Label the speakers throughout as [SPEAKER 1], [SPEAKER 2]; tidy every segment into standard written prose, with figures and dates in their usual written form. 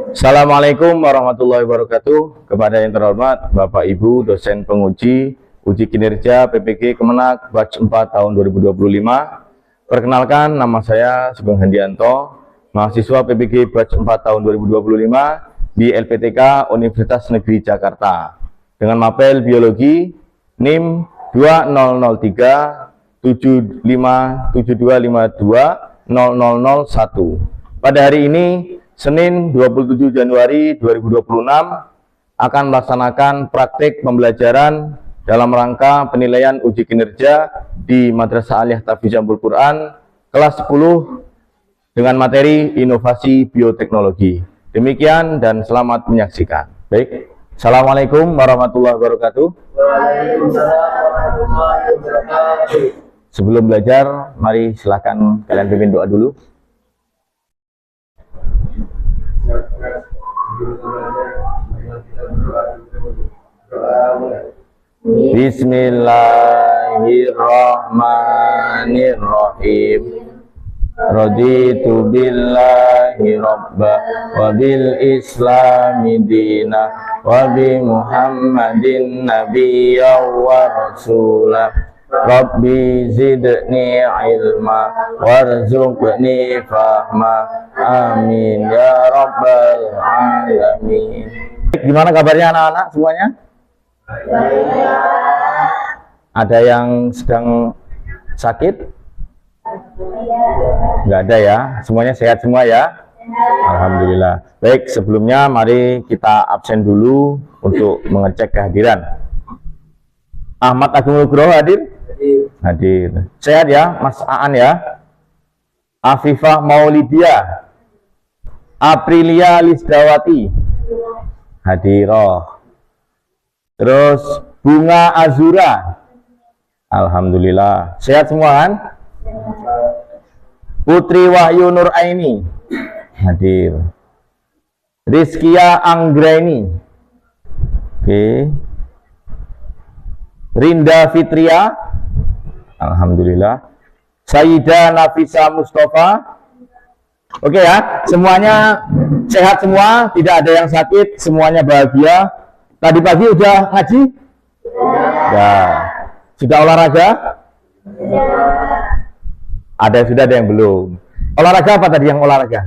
[SPEAKER 1] Assalamualaikum warahmatullahi wabarakatuh. Kepada yang terhormat Bapak Ibu dosen penguji uji kinerja PPG Kemenak batch 4 tahun 2025. Perkenalkan, nama saya Sugeng Hendianto, mahasiswa PPG batch 4 tahun 2025 di LPTK Universitas Negeri Jakarta dengan mapel biologi NIM 2003 757252 0001. Pada hari ini Senin 27 Januari 2026 akan melaksanakan praktik pembelajaran dalam rangka penilaian uji kinerja di Madrasah Aliyah Tahfidzul Quran kelas 10 dengan materi inovasi bioteknologi. Demikian dan selamat menyaksikan. Baik, Assalamualaikum warahmatullahi wabarakatuh.
[SPEAKER 2] Waalaikumsalam warahmatullahi wabarakatuh.
[SPEAKER 1] Sebelum belajar, mari silakan kalian pimpin doa dulu. Bismillahirrahmanirrahim. Raditu billahi rabba wa bil islami dina wa bi Muhammadin nabiyya wa rasulah. Rabbi zidni ilma warzuqni fahma, amin ya rabbal alamin. Gimana kabarnya anak-anak semuanya? Ada yang sedang sakit? Nggak ada ya, semuanya sehat semua ya? Alhamdulillah. Baik, sebelumnya mari kita absen dulu untuk mengecek kehadiran. Ahmad Agung Nugroho hadir? Hadir. Sehat ya, Mas Aan ya? Afifah Maulidia, Aprilia Lisdawati hadiroh. Terus Bunga Azura, alhamdulillah. Sehat semua kan? Putri Wahyu Nur Aini hadir. Rizkia Anggraini, oke. Rinda Fitria, alhamdulillah. Sayyidah Nafisa Mustafa, oke ya, semuanya sehat semua, tidak ada yang sakit, semuanya bahagia. Tadi pagi udah ngaji? Ya. Sudah olahraga? Ya. Sudah ada yang belum. Olahraga apa tadi yang olahraga?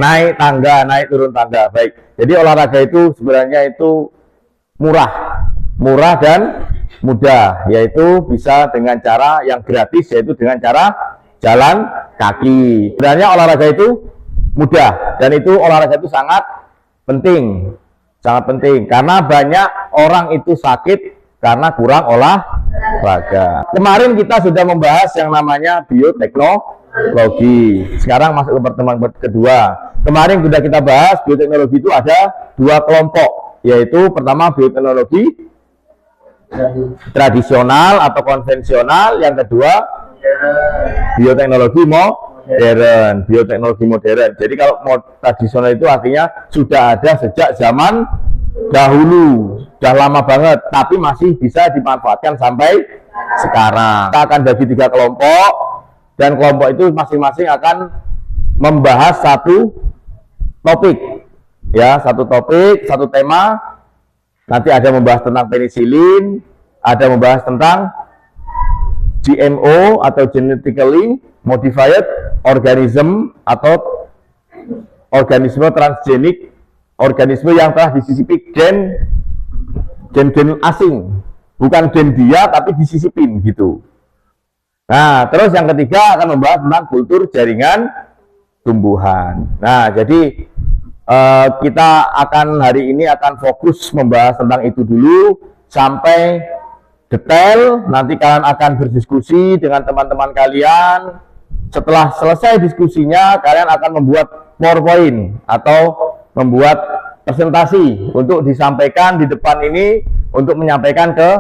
[SPEAKER 1] Naik tangga, naik turun tangga. Baik. Jadi olahraga itu sebenarnya itu murah dan mudah, yaitu bisa dengan cara yang gratis, yaitu dengan cara jalan kaki. Sebenarnya olahraga itu mudah dan itu olahraga itu sangat penting karena banyak orang itu sakit karena kurang olahraga. Kemarin kita sudah membahas yang namanya bioteknologi. Sekarang masuk ke pertemuan kedua. Kemarin sudah kita bahas bioteknologi itu ada dua kelompok, yaitu pertama bioteknologi tradisional atau konvensional, yang kedua bioteknologi modern. Jadi kalau tradisional itu artinya sudah ada sejak zaman dahulu, sudah lama banget, tapi masih bisa dimanfaatkan sampai sekarang. Kita akan bagi tiga kelompok, dan kelompok itu masing-masing akan membahas satu topik, ya, satu tema. Nanti ada membahas tentang penisilin, ada membahas tentang GMO atau genetically modified organism atau organisme transgenik, organisme yang telah disisipi gen asing, bukan gen dia tapi disisipin gitu. Nah, terus yang ketiga akan membahas tentang kultur jaringan tumbuhan. Nah, jadi kita akan hari ini akan fokus membahas tentang itu dulu sampai detail. Nanti kalian akan berdiskusi dengan teman-teman kalian. Setelah selesai diskusinya, kalian akan membuat PowerPoint atau membuat presentasi untuk disampaikan di depan ini, untuk menyampaikan ke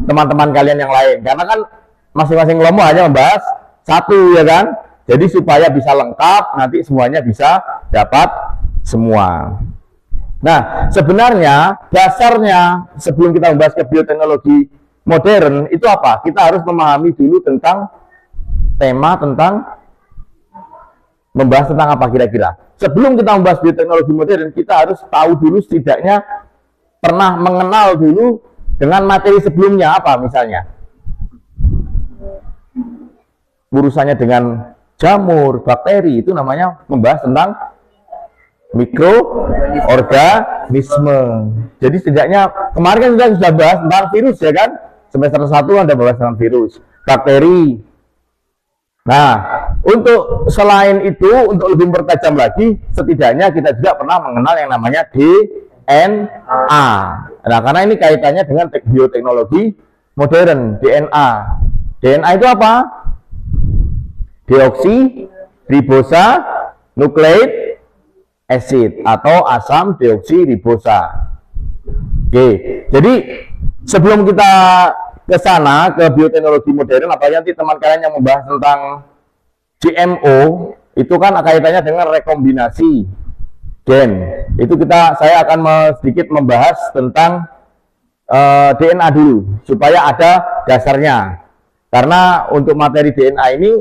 [SPEAKER 1] teman-teman kalian yang lain. Karena kan masing-masing kelompok hanya membahas satu, ya kan? Jadi supaya bisa lengkap, nanti semuanya bisa dapat semua. Nah, sebenarnya dasarnya sebelum kita membahas ke bioteknologi modern itu apa? Kita harus memahami dulu tentang tema tentang membahas tentang apa kira-kira? Sebelum kita membahas bioteknologi modern, kita harus tahu dulu setidaknya pernah mengenal dulu dengan materi sebelumnya apa misalnya. Urusannya dengan jamur, bakteri, itu namanya membahas tentang mikroorganisme. Jadi setidaknya kemarin kan kita sudah bahas tentang virus ya kan? Semester 1 Anda bahas tentang virus, bakteri. Nah, untuk selain itu, untuk lebih mempertajam lagi, setidaknya kita juga pernah mengenal yang namanya DNA. Nah, karena ini kaitannya dengan bioteknologi modern, DNA. DNA itu apa? Deoksi ribosa nucleic acid atau asam deoksiribosa. Oke, jadi sebelum kita ke sana, ke bioteknologi modern, apalagi nanti teman kalian yang membahas tentang GMO, itu kan kaitannya dengan rekombinasi gen. Itu saya akan sedikit membahas tentang DNA dulu, supaya ada dasarnya. Karena untuk materi DNA ini,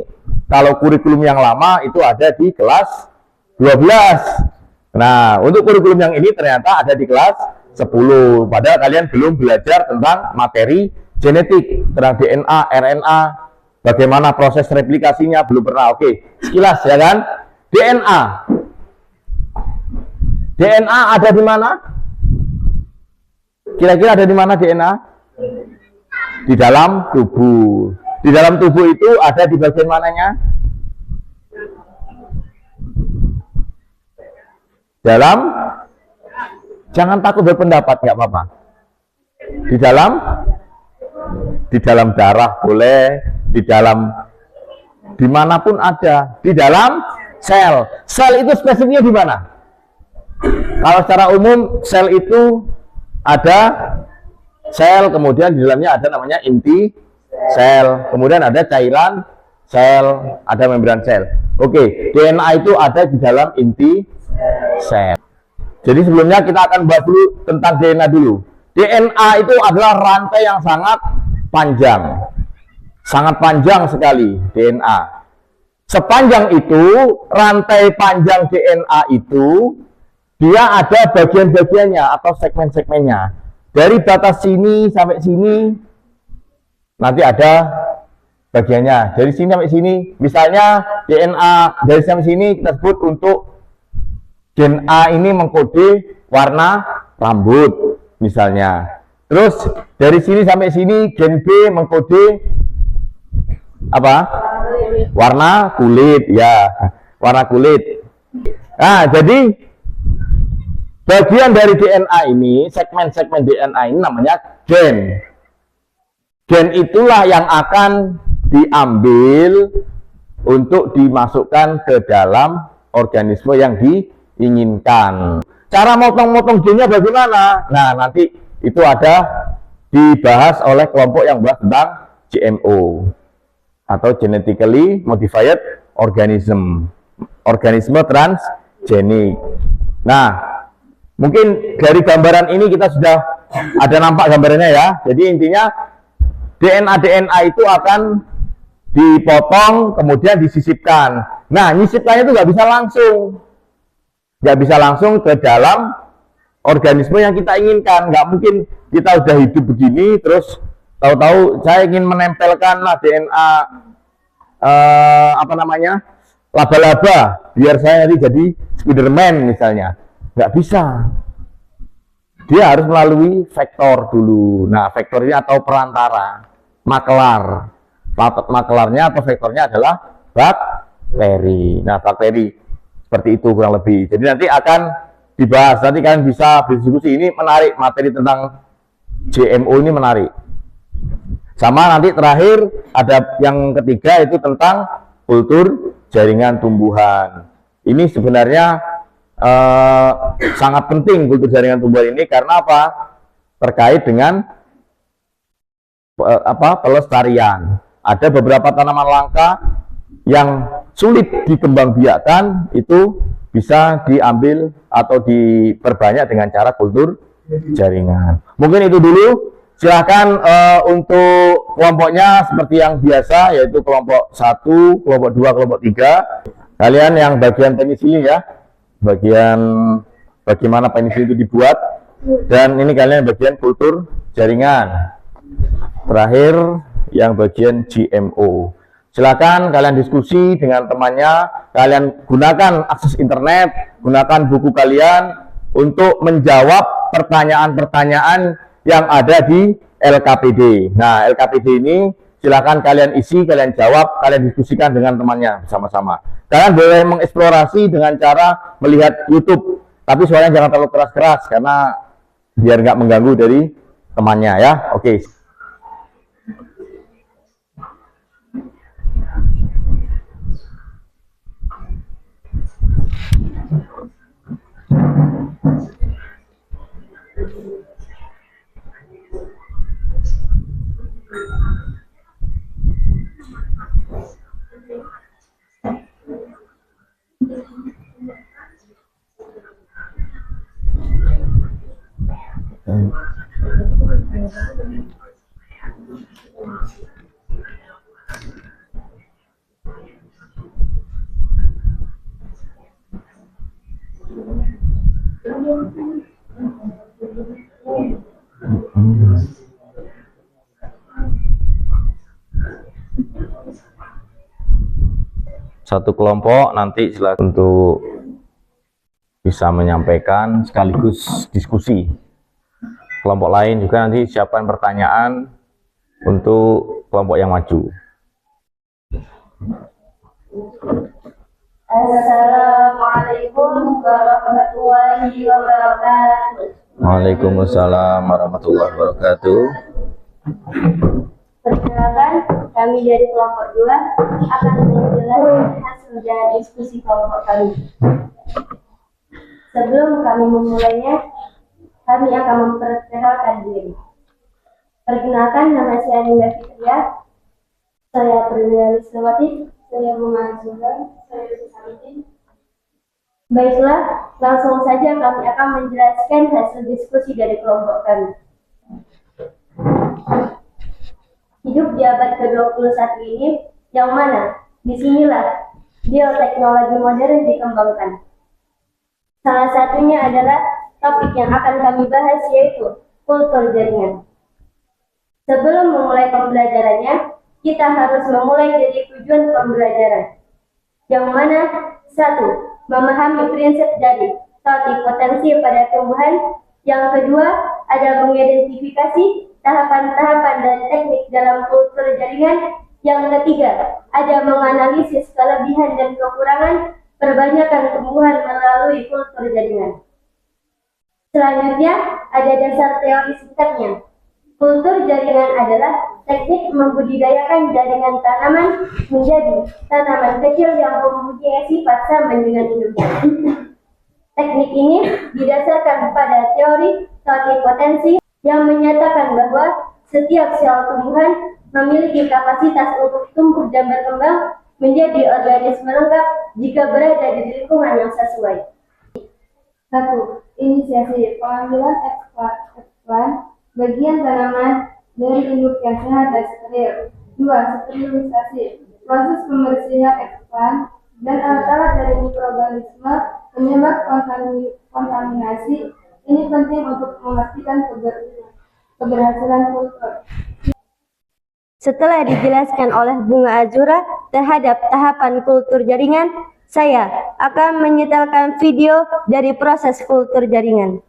[SPEAKER 1] kalau kurikulum yang lama itu ada di kelas 12. Nah, untuk kurikulum yang ini ternyata ada di kelas 10. Padahal kalian belum belajar tentang materi genetik, tentang DNA, RNA, bagaimana proses replikasinya, belum pernah. Oke, sekilas ya kan. DNA. DNA ada di mana? Kira-kira ada di mana DNA? Di dalam tubuh. Di dalam tubuh itu ada di bagian mananya? Dalam, jangan takut berpendapat, nggak apa-apa. Di dalam darah boleh, dimanapun ada, di dalam sel. Sel itu spesifiknya di mana? Kalau secara umum sel itu ada sel, kemudian di dalamnya ada namanya inti sel, kemudian ada cairan sel, ada membran sel. Oke, DNA itu ada di dalam inti sel. Jadi sebelumnya kita akan bahas dulu tentang DNA dulu. DNA itu adalah rantai yang sangat panjang sekali DNA. Sepanjang itu, rantai panjang DNA itu, dia ada bagian-bagiannya atau segmen-segmennya. Dari batas sini sampai sini, nanti ada bagiannya. Dari sini sampai sini, misalnya DNA dari sampai sini kita sebut untuk gen A ini mengkode warna rambut, misalnya. Terus dari sini sampai sini gen B mengkode apa? Warna kulit, ya, warna kulit. Nah, jadi bagian dari DNA ini, segmen-segmen DNA ini namanya gen. Gen itulah yang akan diambil untuk dimasukkan ke dalam organisme yang diinginkan. Cara motong-motong gennya bagaimana? Nah, nanti itu ada dibahas oleh kelompok yang bahas tentang GMO atau genetically modified organism, organisme transgenik. Nah, mungkin dari gambaran ini kita sudah ada nampak gambarannya ya. Jadi intinya DNA itu akan dipotong kemudian disisipkan. Nah, nyisipkannya itu nggak bisa langsung ke dalam organisme yang kita inginkan. Nggak mungkin kita udah hidup begini terus tahu-tahu saya ingin menempelkan DNA laba-laba biar saya nanti jadi Spiderman misalnya. Nggak bisa. Dia harus melalui vektor dulu. Nah, vektor ini atau perantara, maklar. Maklarnya atau vektornya adalah bakteri. Nah, bakteri seperti itu kurang lebih. Jadi nanti akan dibahas. Nanti kalian bisa berdiskusi. Ini menarik, materi tentang GMO ini menarik. Sama nanti terakhir ada yang ketiga itu tentang kultur jaringan tumbuhan. Ini sebenarnya sangat penting kultur jaringan tumbuhan ini karena apa? Terkait dengan pelestarian. Ada beberapa tanaman langka yang sulit dikembangbiakkan, itu bisa diambil atau diperbanyak dengan cara kultur jaringan. Mungkin itu dulu. Silahkan untuk kelompoknya seperti yang biasa, yaitu kelompok 1, kelompok 2, kelompok 3. Kalian yang bagian penicillin ya, bagian bagaimana penicillin itu dibuat, dan ini kalian bagian kultur jaringan. Terakhir yang bagian GMO. Silakan kalian diskusi dengan temannya, kalian gunakan akses internet, gunakan buku kalian untuk menjawab pertanyaan-pertanyaan yang ada di LKPD. Nah, LKPD ini silakan kalian isi, kalian jawab, kalian diskusikan dengan temannya bersama-sama. Kalian boleh mengeksplorasi dengan cara melihat YouTube, tapi suaranya jangan terlalu keras-keras karena biar nggak mengganggu dari temannya ya. Oke. Satu kelompok nanti silakan untuk bisa menyampaikan sekaligus diskusi. Kelompok lain juga nanti siapkan pertanyaan untuk kelompok yang maju.
[SPEAKER 2] Assalamualaikum warahmatullahi wabarakatuh.
[SPEAKER 1] Waalaikumsalam warahmatullahi wabarakatuh.
[SPEAKER 2] Perkenalkan, kami dari kelompok 2 akan menjelaskan hasil dari diskusi kelompok kami. Sebelum kami memulainya, kami akan memperkenalkan diri. Perkenalkan, nama saya Ninda Fitria, saya Prilly Alisnawati, saya Bunga Azura, saya Susanti. Baiklah, langsung saja kami akan menjelaskan hasil diskusi dari kelompok kami. Hidup di abad ke-21 ini, yang mana disinilah bioteknologi modern dikembangkan. Salah satunya adalah topik yang akan kami bahas, yaitu kultur jaringan. Sebelum memulai pembelajarannya, kita harus memulai dari tujuan pembelajaran, yang mana 1. Memahami prinsip dari totipotensi pada tumbuhan. Yang kedua, ada mengidentifikasi tahapan-tahapan dan teknik dalam kultur jaringan. Yang ketiga, ada menganalisis kelebihan dan kekurangan perbanyakan tumbuhan melalui kultur jaringan. Selanjutnya, ada dasar teori singkatnya. Kultur jaringan adalah teknik membudidayakan jaringan tanaman menjadi tanaman kecil yang mempunyai sifat sama dengan induknya. Teknik ini didasarkan pada teori totipotensi yang menyatakan bahwa setiap sel tumbuhan memiliki kapasitas untuk tumbuh dan berkembang menjadi organisme lengkap jika berada di lingkungan yang sesuai. 1. Inisiasi pengambilan eksplan bagian tanaman dari induk yang sehat dan steril. 2. Sterilisasi proses pembersihan eksplan dan alat-alat dari mikroorganisme penyebab kontaminasi. Ini penting untuk memastikan keberhasilan kultur. Setelah dijelaskan oleh Bunga Azura terhadap tahapan kultur jaringan, saya akan menyetelkan video dari proses kultur jaringan.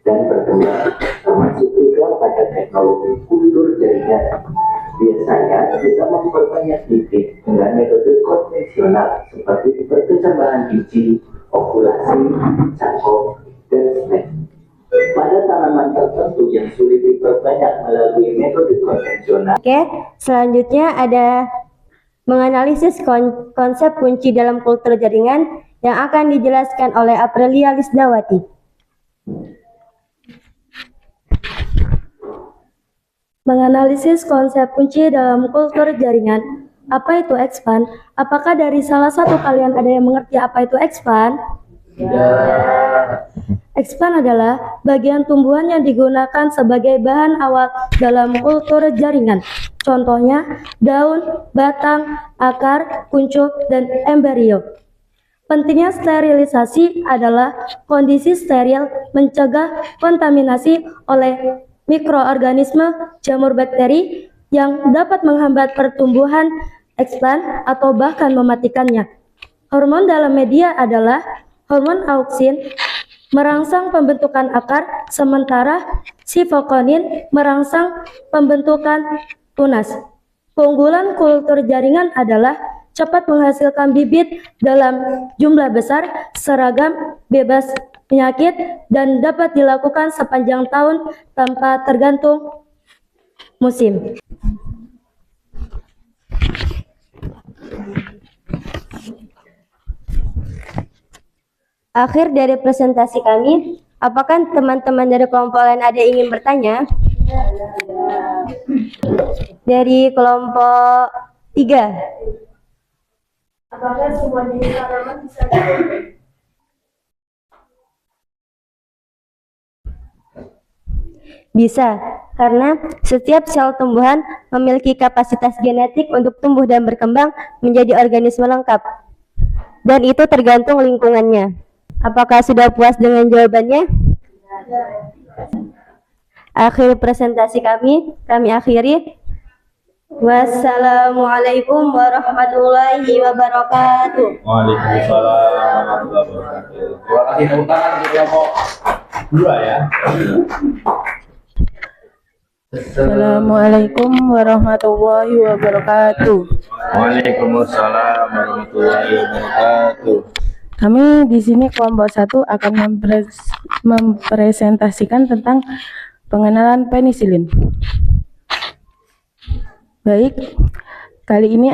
[SPEAKER 3] Dan berkembang, termasuk juga pada teknologi kultur jaringan. Biasanya kita memperbanyak bibit dengan metode konvensional seperti perkecambahan biji, okulasi, cangkok, dan snack. Pada tanaman tertentu yang sulit diperbanyak melalui metode konvensional.
[SPEAKER 2] Oke, selanjutnya ada menganalisis konsep kunci dalam kultur jaringan yang akan dijelaskan oleh Aprilia Lisdawati.
[SPEAKER 4] Menganalisis konsep kunci dalam kultur jaringan. Apa itu expand? Apakah dari salah satu kalian ada yang mengerti apa itu expand?
[SPEAKER 1] Ya.
[SPEAKER 4] Expand adalah bagian tumbuhan yang digunakan sebagai bahan awal dalam kultur jaringan. Contohnya daun, batang, akar, kuncup, dan embrio. Pentingnya sterilisasi adalah kondisi steril mencegah kontaminasi oleh mikroorganisme jamur bakteri yang dapat menghambat pertumbuhan expand atau bahkan mematikannya. Hormon dalam media adalah hormon auksin merangsang pembentukan akar, sementara sifokonin merangsang pembentukan tunas. Keunggulan kultur jaringan adalah cepat menghasilkan bibit dalam jumlah besar, seragam, bebas penyakit, dan dapat dilakukan sepanjang tahun tanpa tergantung musim.
[SPEAKER 2] Akhir dari presentasi kami, apakah teman-teman dari kelompok lain ada yang ingin bertanya? Dari kelompok 3. Apakah semua jenis tanaman bisa Bisa, karena setiap sel tumbuhan memiliki kapasitas genetik untuk tumbuh dan berkembang menjadi organisme lengkap. Dan itu tergantung lingkungannya. Apakah sudah puas dengan jawabannya? Akhir presentasi kami akhiri. Wassalamualaikum warahmatullahi wabarakatuh.
[SPEAKER 1] Waalaikumsalam warahmatullahi wabarakatuh. Terima kasih tepuk tangan untuk kelompok 2 ya.
[SPEAKER 5] Assalamualaikum warahmatullahi wabarakatuh.
[SPEAKER 1] Waalaikumsalam warahmatullahi wabarakatuh.
[SPEAKER 5] Kami di sini kelompok 1 akan mempresentasikan tentang pengenalan penisilin. Baik, kali ini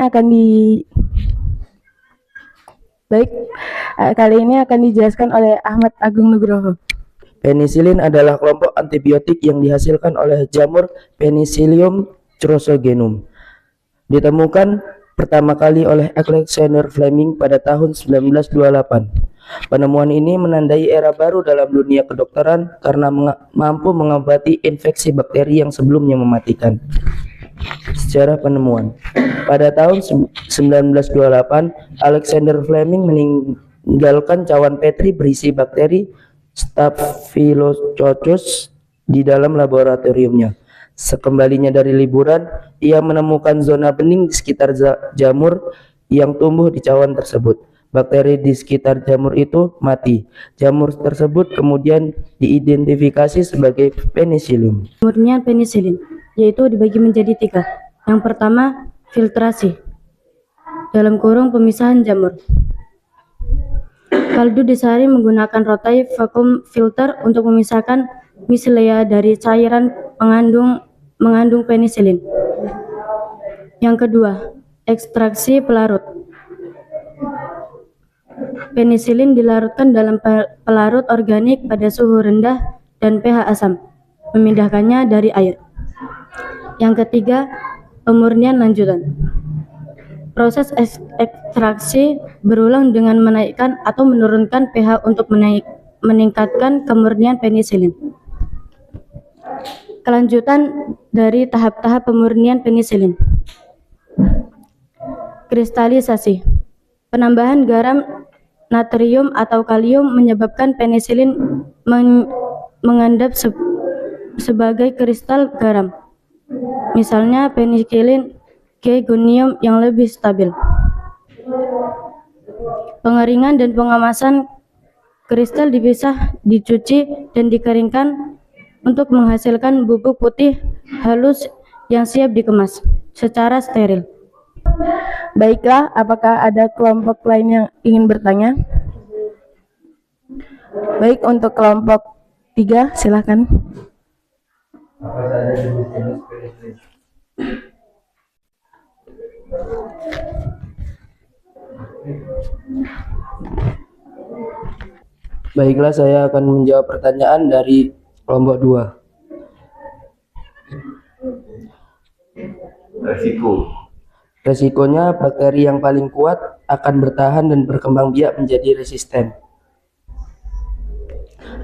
[SPEAKER 5] akan dijelaskan oleh Ahmad Agung Nugroho.
[SPEAKER 6] Penisilin adalah kelompok antibiotik yang dihasilkan oleh jamur Penicillium chrysogenum. Ditemukan pertama kali oleh Alexander Fleming pada tahun 1928. Penemuan ini menandai era baru dalam dunia kedokteran karena mampu mengobati infeksi bakteri yang sebelumnya mematikan. Sejarah penemuan. Pada tahun 1928, Alexander Fleming meninggalkan cawan Petri berisi bakteri Staphylococcus di dalam laboratoriumnya. Sekembalinya dari liburan, ia menemukan zona bening di sekitar jamur yang tumbuh di cawan tersebut. Bakteri di sekitar jamur itu mati. Jamur tersebut kemudian diidentifikasi sebagai penicillium.
[SPEAKER 4] Murnian penisilin, yaitu dibagi menjadi 3. Yang pertama, filtrasi, dalam kurung pemisahan jamur. Kaldu disaring menggunakan rotai vacuum filter untuk memisahkan micelea dari cairan mengandung penisilin. Yang kedua, ekstraksi pelarut. Penisilin dilarutkan dalam pelarut organik pada suhu rendah dan pH asam, memindahkannya dari air. Yang ketiga, pemurnian lanjutan. Proses ekstraksi berulang dengan menaikkan atau menurunkan pH untuk meningkatkan kemurnian penisilin. Kelanjutan dari tahap-tahap pemurnian penisilin. Kristalisasi. Penambahan garam, natrium atau kalium menyebabkan penisilin mengendap sebagai kristal garam. Misalnya penicillin G gonium yang lebih stabil. Pengeringan dan pengemasan. Kristal dipisah, dicuci, dan dikeringkan untuk menghasilkan bubuk putih halus yang siap dikemas secara steril.
[SPEAKER 5] Baiklah, apakah ada kelompok lain yang ingin bertanya? Baik, untuk kelompok 3, silakan.
[SPEAKER 1] Apa saja jenis-jenis penisilin?
[SPEAKER 6] Baiklah, saya akan menjawab pertanyaan dari kelompok 2. Resikonya, bakteri yang paling kuat akan bertahan dan berkembang biak menjadi resisten.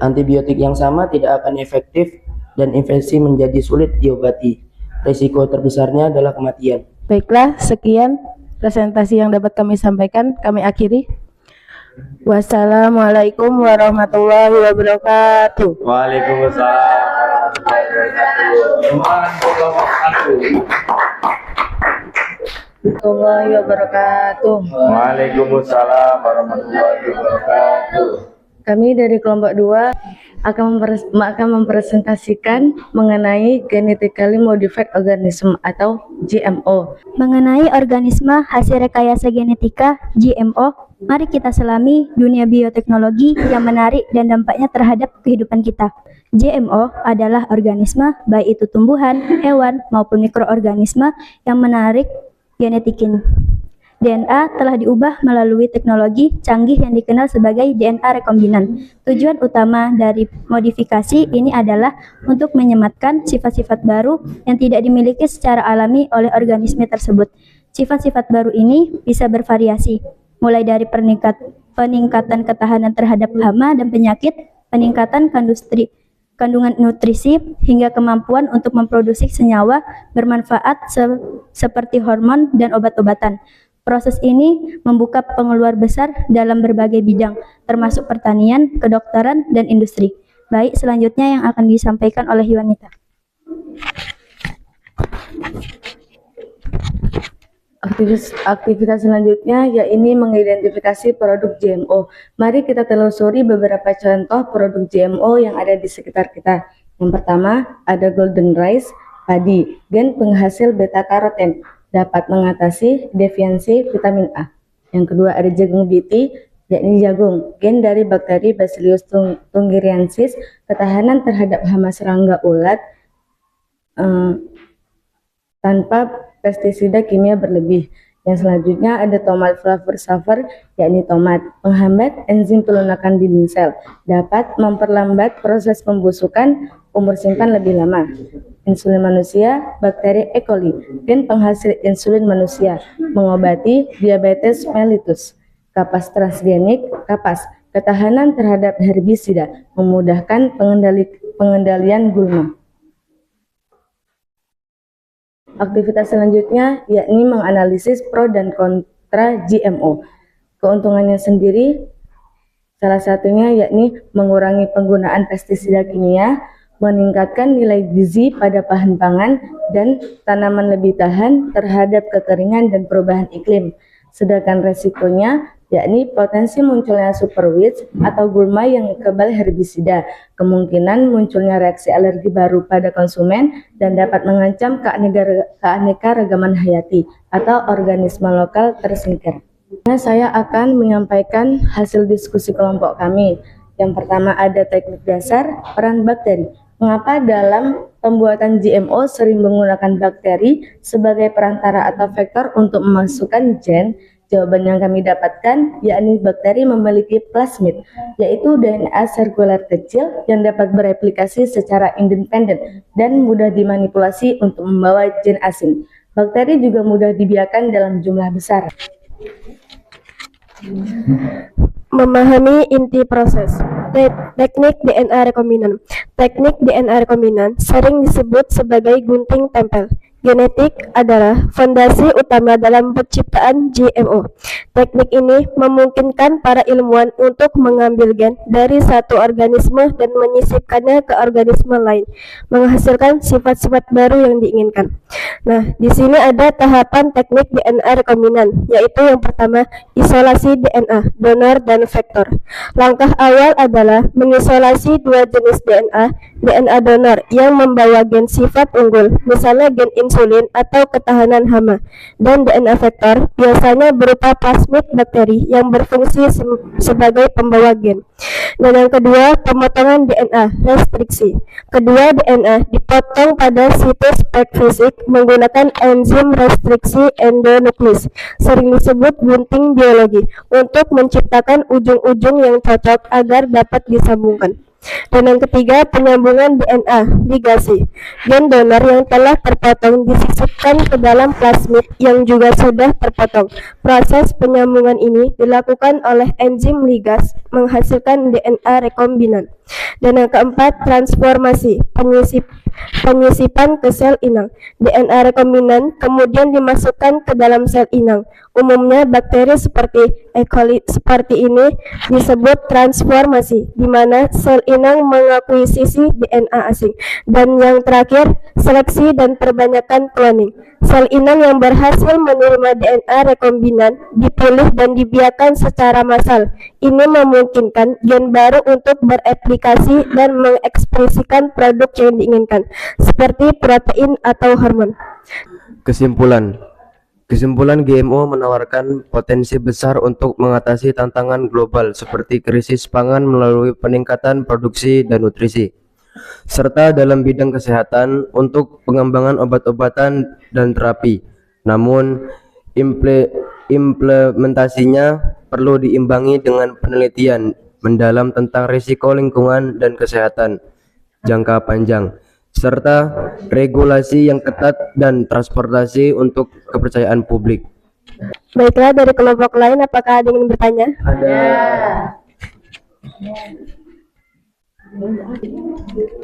[SPEAKER 6] Antibiotik yang sama tidak akan efektif dan infeksi menjadi sulit diobati. Risiko terbesarnya adalah kematian.
[SPEAKER 5] Baiklah, sekian presentasi yang dapat kami sampaikan. Kami akhiri. Wassalamualaikum warahmatullahi wabarakatuh.
[SPEAKER 1] Waalaikumsalam
[SPEAKER 5] Warahmatullahi wabarakatuh.
[SPEAKER 1] Waalaikumsalam warahmatullahi wabarakatuh.
[SPEAKER 5] Kami dari kelompok 2 akan mempresentasikan mengenai genetically modified organism atau GMO.
[SPEAKER 2] Mengenai organisme hasil rekayasa genetika GMO, mari kita selami dunia bioteknologi yang menarik dan dampaknya terhadap kehidupan kita. GMO adalah organisme, baik itu tumbuhan, hewan, maupun mikroorganisme yang menarik genetikin. DNA telah diubah melalui teknologi canggih yang dikenal sebagai DNA rekombinan. Tujuan utama dari modifikasi ini adalah untuk menyematkan sifat-sifat baru yang tidak dimiliki secara alami oleh organisme tersebut. Sifat-sifat baru ini bisa bervariasi, mulai dari peningkatan ketahanan terhadap hama dan penyakit, peningkatan kandungan nutrisi, hingga kemampuan untuk memproduksi senyawa bermanfaat seperti hormon dan obat-obatan. Proses ini membuka pengeluar besar dalam berbagai bidang, termasuk pertanian, kedokteran, dan industri. Baik, selanjutnya yang akan disampaikan oleh Yuanita.
[SPEAKER 5] Aktivitas selanjutnya yaitu mengidentifikasi produk GMO. Mari kita telusuri beberapa contoh produk GMO yang ada di sekitar kita. Yang pertama, ada golden rice, padi, gen penghasil beta-karoten, dapat mengatasi defiansi vitamin A. Yang kedua, ada jagung BT, yakni jagung, gen dari bakteri Bacillus thuringiensis, ketahanan terhadap hama serangga ulat tanpa pestisida kimia berlebih. Yang selanjutnya ada tomat flavor saver, yakni tomat, menghambat enzim pelunakan dinding sel, dapat memperlambat proses pembusukan, umur simpan lebih lama. Insulin manusia, bakteri E. coli, gen penghasil insulin manusia, mengobati diabetes mellitus. Kapas transgenik, kapas, ketahanan terhadap herbisida, memudahkan pengendalian gulma. Aktivitas selanjutnya yakni menganalisis pro dan kontra GMO. Keuntungannya sendiri salah satunya yakni mengurangi penggunaan pestisida kimia, meningkatkan nilai gizi pada bahan pangan, dan tanaman lebih tahan terhadap kekeringan dan perubahan iklim. Sedangkan resikonya yakni potensi munculnya superweeds atau gulma yang kebal herbisida, kemungkinan munculnya reaksi alergi baru pada konsumen, dan dapat mengancam keanekaragaman hayati atau organisme lokal tersingkir. Nah, saya akan menyampaikan hasil diskusi kelompok kami. Yang pertama ada teknik dasar peran bakteri. Mengapa dalam pembuatan GMO sering menggunakan bakteri sebagai perantara atau vektor untuk memasukkan gen? Jawaban yang kami dapatkan yakni bakteri memiliki plasmid, yaitu DNA sirkular kecil yang dapat bereplikasi secara independen dan mudah dimanipulasi untuk membawa gen asing. Bakteri juga mudah dibiarkan dalam jumlah besar.
[SPEAKER 7] Memahami inti proses. Teknik DNA rekombinan. Teknik DNA rekombinan sering disebut sebagai gunting tempel. Genetik adalah fondasi utama dalam penciptaan GMO. Teknik ini memungkinkan para ilmuwan untuk mengambil gen dari satu organisme dan menyisipkannya ke organisme lain, menghasilkan sifat-sifat baru yang diinginkan. Nah, di sini ada tahapan teknik DNA rekombinan, yaitu yang pertama, isolasi DNA, donor dan vektor. Langkah awal adalah mengisolasi dua jenis DNA, DNA donor yang membawa gen sifat unggul, misalnya gen insulin atau ketahanan hama, dan DNA vektor biasanya berupa plasmid bakteri yang berfungsi sebagai pembawa gen. Dan yang kedua, pemotongan DNA, restriksi. Kedua DNA dipotong pada situs spek fisik menggunakan enzim restriksi endonukleus, sering disebut gunting biologi, untuk menciptakan ujung-ujung yang cocok agar dapat disambungkan. Dan yang ketiga, penyambungan DNA, ligasi. Gen donor yang telah terpotong disisipkan ke dalam plasmid yang juga sudah terpotong. Proses penyambungan ini dilakukan oleh enzim ligas menghasilkan DNA rekombinan. Dan yang keempat, transformasi, penyisipan ke sel inang. DNA rekombinan kemudian dimasukkan ke dalam sel inang. Umumnya bakteri seperti E. coli seperti ini disebut transformasi, di mana sel inang mengakuisisi DNA asing. Dan yang terakhir, seleksi dan perbanyakan cloning. Sel inang yang berhasil menerima DNA rekombinan dipilih dan dibiarkan secara massal. Ini memungkinkan gen baru untuk bereplikasi dan mengekspresikan produk yang diinginkan, seperti protein atau hormon.
[SPEAKER 6] Kesimpulan GMO menawarkan potensi besar untuk mengatasi tantangan global seperti krisis pangan melalui peningkatan produksi dan nutrisi, serta dalam bidang kesehatan untuk pengembangan obat-obatan dan terapi. Namun, implementasinya perlu diimbangi dengan penelitian mendalam tentang risiko lingkungan dan kesehatan jangka panjang, serta regulasi yang ketat dan transportasi untuk kepercayaan publik.
[SPEAKER 7] Baiklah, dari kelompok lain apakah ada yang ingin bertanya?
[SPEAKER 6] Ada.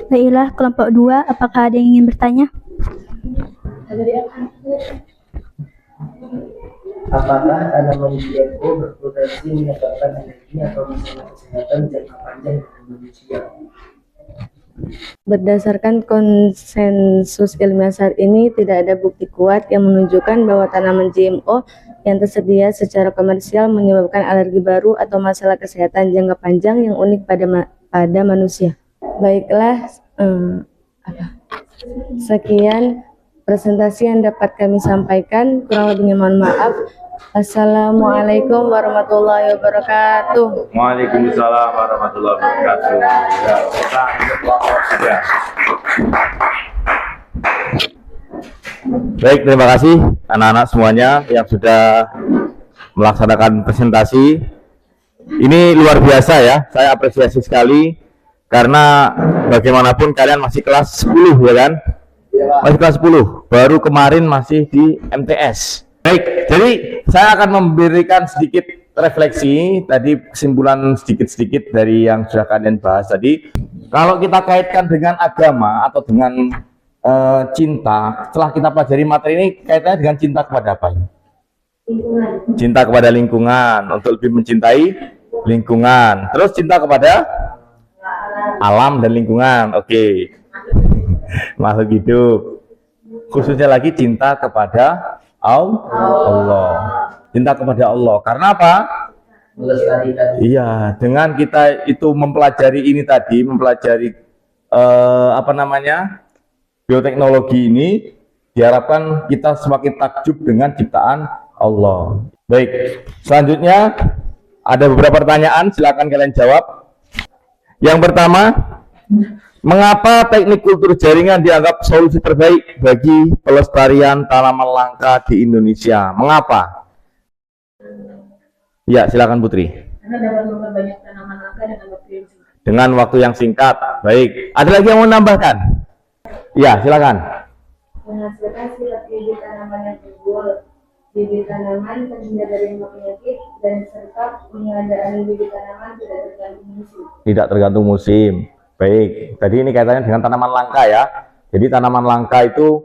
[SPEAKER 8] Baiklah, kelompok 2, apakah ada yang ingin bertanya?
[SPEAKER 6] Apakah tanaman GMO berpotensi menyebabkan alergi atau masalah kesehatan jangka panjang pada manusia?
[SPEAKER 5] Berdasarkan konsensus ilmiah saat ini, tidak ada bukti kuat yang menunjukkan bahwa tanaman GMO yang tersedia secara komersial menyebabkan alergi baru atau masalah kesehatan jangka panjang yang unik pada manusia. Baiklah, sekian presentasi yang dapat kami sampaikan. Kurang lebihnya mohon maaf. Assalamualaikum warahmatullahi wabarakatuh.
[SPEAKER 1] Waalaikumsalam warahmatullahi wabarakatuh. Ya. Baik, terima kasih anak-anak semuanya yang sudah melaksanakan presentasi. Ini luar biasa ya, saya apresiasi sekali karena bagaimanapun kalian masih kelas 10 ya kan? Masih kelas 10, baru kemarin masih di MTS. Baik, jadi saya akan memberikan sedikit refleksi tadi, kesimpulan sedikit-sedikit dari yang sudah kalian bahas tadi. Kalau kita kaitkan dengan agama atau dengan cinta, setelah kita pelajari materi ini kaitannya dengan cinta kepada apa ini?
[SPEAKER 2] Lingkungan.
[SPEAKER 1] Cinta kepada lingkungan, untuk lebih mencintai lingkungan. Terus cinta kepada alam dan lingkungan, oke. Makhluk hidup. Khususnya lagi cinta kepada Allah. Cinta kepada Allah. Karena apa?
[SPEAKER 6] Melestarikan.
[SPEAKER 1] Iya, dengan kita itu mempelajari ini tadi, mempelajari bioteknologi ini, diharapkan kita semakin takjub dengan ciptaan Allah. Baik, selanjutnya ada beberapa pertanyaan, silakan kalian jawab. Yang pertama, mengapa teknik kultur jaringan dianggap solusi terbaik bagi pelestarian tanaman langka di Indonesia? Mengapa? Ya, silakan Putri.
[SPEAKER 5] Karena dapat memperbanyak tanaman langka dengan waktu yang singkat.
[SPEAKER 1] Dengan waktu yang singkat. Baik. Ada lagi yang mau menambahkan? Ya, silakan.
[SPEAKER 2] Menghasilkan sifat bibit tanaman yang unggul, bibit tanaman terhindar dari penyakit, dan serta pengadaan bibit tanaman tidak tergantung musim.
[SPEAKER 1] Tidak tergantung musim. Baik. Tadi ini kaitannya dengan tanaman langka ya. Jadi tanaman langka itu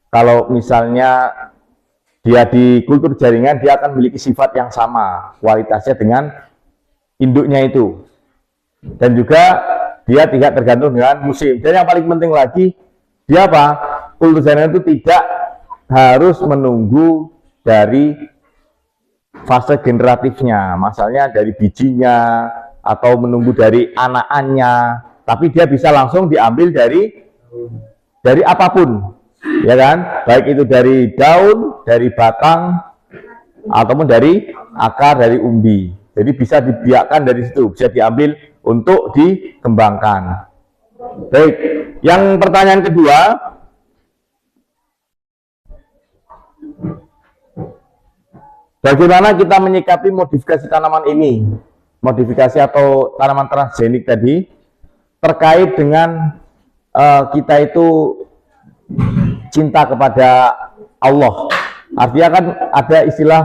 [SPEAKER 1] kalau misalnya dia di kultur jaringan, dia akan memiliki sifat yang sama kualitasnya dengan induknya itu. Dan juga dia tidak tergantung dengan musim. Dan yang paling penting lagi, dia apa? Kultur jaringan itu tidak harus menunggu dari fase generatifnya, misalnya dari bijinya atau menunggu dari anakannya, tapi dia bisa langsung diambil dari apapun, ya kan? Baik itu dari daun, dari batang, ataupun dari akar, dari umbi. Jadi bisa dibiarkan dari situ, bisa diambil untuk dikembangkan. Baik, yang pertanyaan kedua, bagaimana kita menyikapi modifikasi tanaman ini? Modifikasi atau tanaman transgenik tadi. terkait dengan kita itu cinta kepada Allah. Artinya kan ada istilah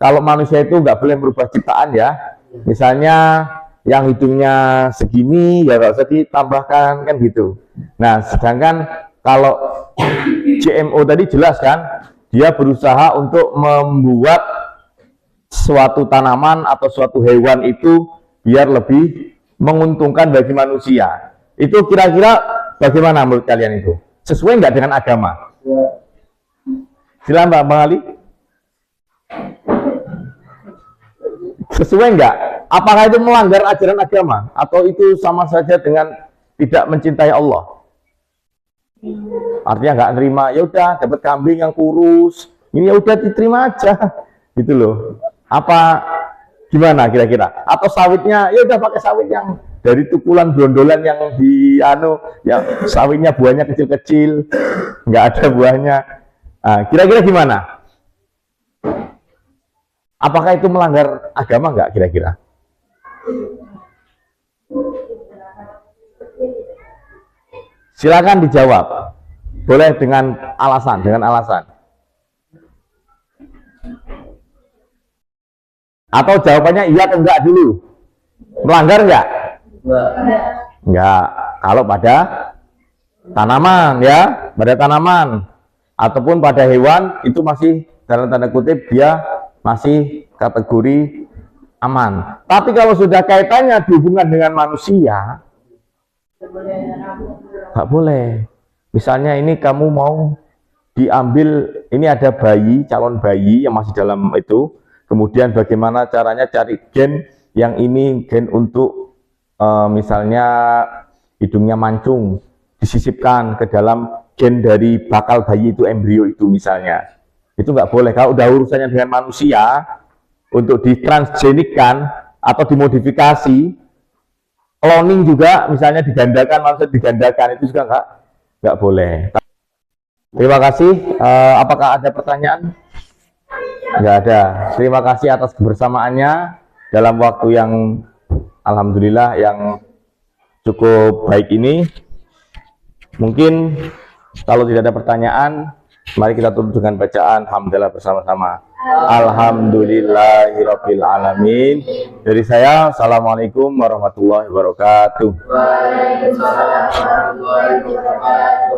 [SPEAKER 1] kalau manusia itu nggak boleh merubah ciptaan ya. Misalnya yang hidungnya segini ya nggak usah ditambahkan kan gitu. Nah, sedangkan kalau GMO tadi jelas kan, dia berusaha untuk membuat suatu tanaman atau suatu hewan itu biar lebih menguntungkan bagi manusia. Itu kira-kira bagaimana menurut kalian itu? Sesuai nggak dengan agama? Silakan Mbak Ali. Sesuai nggak? Apakah itu melanggar ajaran agama? Atau itu sama saja dengan tidak mencintai Allah? Artinya nggak nerima, ya udah dapat kambing yang kurus, ini ya udah diterima aja, gitu loh. Apa gimana kira-kira? Atau sawitnya, ya udah pakai sawit yang dari tukulan brondolan yang di yang sawitnya buahnya kecil-kecil, nggak ada buahnya. Nah, kira-kira gimana? Apakah itu melanggar agama nggak kira-kira? Silakan dijawab. Boleh dengan alasan, Atau jawabannya iya atau enggak dulu. Melanggar enggak? Enggak. Kalau pada tanaman ya, pada tanaman ataupun pada hewan itu masih dalam tanda kutip dia masih kategori aman. Tapi kalau sudah kaitannya dihubungkan dengan manusia, nggak boleh. Misalnya ini kamu mau diambil, ini ada bayi, calon bayi yang masih dalam itu, kemudian bagaimana caranya cari gen yang ini gen untuk misalnya hidungnya mancung, disisipkan ke dalam gen dari bakal bayi itu, embrio itu misalnya. Itu nggak boleh. Kalau udah urusannya dengan manusia, untuk ditransgenikkan atau dimodifikasi, cloning juga misalnya digandakan, manusia digandakan, itu juga nggak boleh. Terima kasih. Apakah ada pertanyaan? Nggak ada. Terima kasih atas kebersamaannya dalam waktu yang alhamdulillah yang cukup baik ini. Mungkin kalau tidak ada pertanyaan, mari kita tutup dengan bacaan hamdalah bersama-sama. Alhamdulillahirabbil alamin. Dari saya, assalamualaikum warahmatullahi wabarakatuh.
[SPEAKER 2] Waalaikumsalam warahmatullahi wabarakatuh.